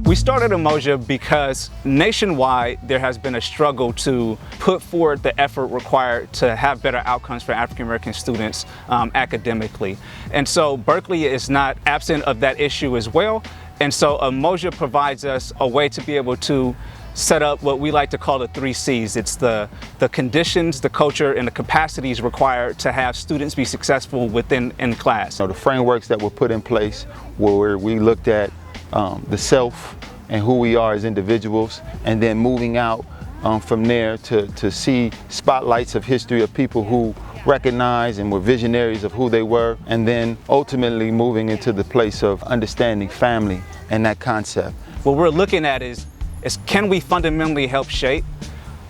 We started Umoja because nationwide there has been a struggle to put forward the effort required to have better outcomes for African American students academically. And so Berkeley is not absent of that issue as well. And so Umoja provides us a way to be able to set up what we like to call the 3 C's. It's the conditions, the culture, and the capacities required to have students be successful in class. So the frameworks that were put in place where we looked at the self and who we are as individuals, and then moving out from there to see spotlights of history of people who recognized and were visionaries of who they were, and then ultimately moving into the place of understanding family and that concept. What we're looking at is can we fundamentally help shape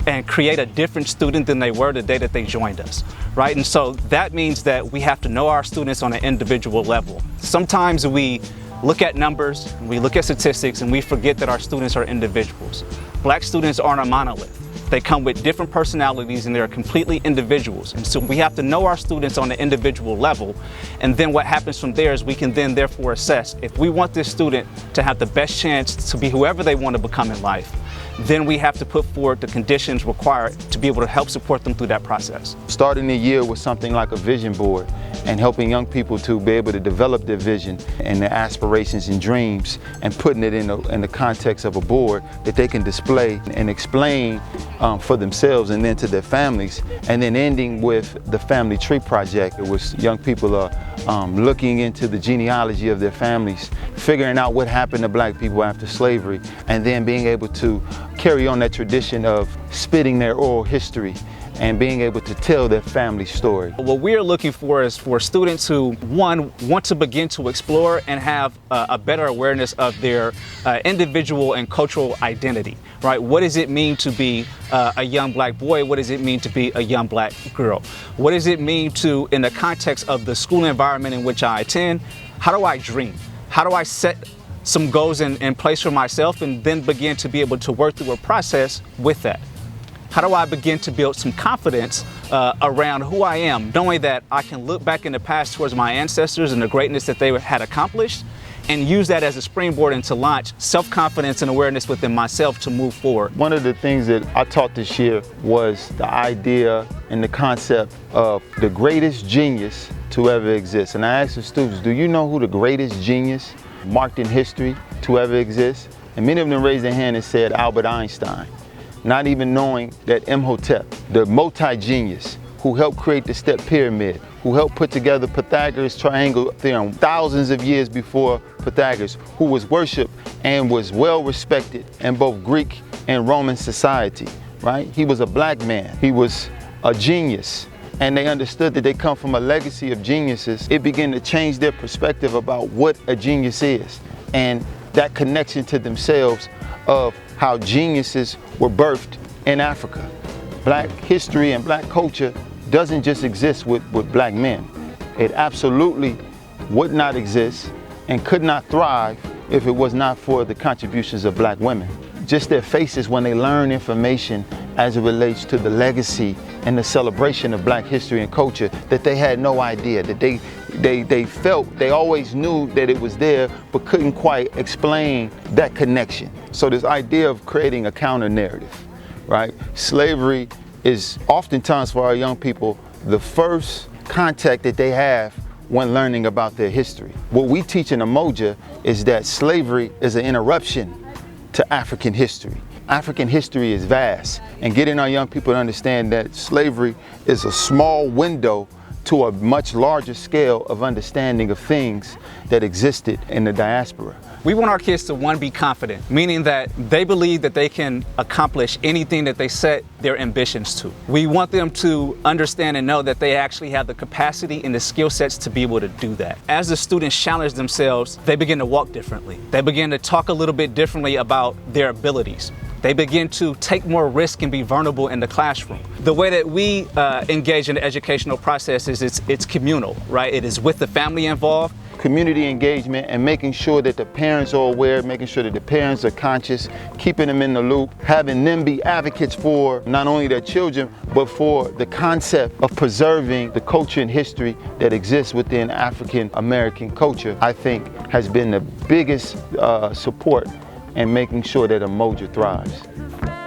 and create a different student than they were the day that they joined us, right? And so that means that we have to know our students on an individual level. Sometimes we look at numbers, we look at statistics, and we forget that our students are individuals. Black students aren't a monolith. They come with different personalities and they're completely individuals. And so we have to know our students on the individual level. And then what happens from there is we can then therefore assess if we want this student to have the best chance to be whoever they want to become in life, then we have to put forward the conditions required to be able to help support them through that process. Starting the year with something like a vision board and helping young people to be able to develop their vision and their aspirations and dreams, and putting it in the context of a board that they can display and explain for themselves and then to their families, and then ending with the family tree project. It was young people looking into the genealogy of their families, figuring out what happened to black people after slavery, and then being able to carry on that tradition of spitting their oral history and being able to tell their family story. What we're looking for is for students who, one, want to begin to explore and have a better awareness of their individual and cultural identity, right? What does it mean to be a young black boy? What does it mean to be a young black girl? What does it mean to, in the context of the school environment in which I attend, how do I dream? How do I set some goals in place for myself and then begin to be able to work through a process with that? How do I begin to build some confidence around who I am, knowing that I can look back in the past towards my ancestors and the greatness that they had accomplished, and use that as a springboard and to launch self-confidence and awareness within myself to move forward. One of the things that I taught this year was the idea and the concept of the greatest genius to ever exist. And I asked the students, do you know who the greatest genius marked in history to ever exist? And many of them raised their hand and said Albert Einstein, not even knowing that Imhotep, the multi-genius who helped create the step pyramid, who helped put together Pythagoras' triangle theorem thousands of years before Pythagoras, who was worshipped and was well respected in both Greek and Roman society, right? He was a black man. He was a genius. And they understood that they come from a legacy of geniuses. It began to change their perspective about what a genius is, and that connection to themselves of how geniuses were birthed in Africa. Black history and black culture doesn't just exist with black men. It absolutely would not exist and could not thrive if it was not for the contributions of black women. Just their faces when they learn information as it relates to the legacy and the celebration of black history and culture that they had no idea, that they felt, they always knew that it was there, but couldn't quite explain that connection. So this idea of creating a counter narrative, right? Slavery is oftentimes for our young people the first contact that they have when learning about their history. What we teach in Umoja is that slavery is an interruption to African history. African history is vast, and getting our young people to understand that slavery is a small window to a much larger scale of understanding of things that existed in the diaspora. We want our kids to, one, be confident, meaning that they believe that they can accomplish anything that they set their ambitions to. We want them to understand and know that they actually have the capacity and the skill sets to be able to do that. As the students challenge themselves, they begin to walk differently. They begin to talk a little bit differently about their abilities. They begin to take more risk and be vulnerable in the classroom. The way that we engage in the educational process is it's communal, right? It is with the family involved. Community engagement and making sure that the parents are aware, making sure that the parents are conscious, keeping them in the loop, having them be advocates for not only their children, but for the concept of preserving the culture and history that exists within African American culture, I think has been the biggest support and making sure that Umoja thrives.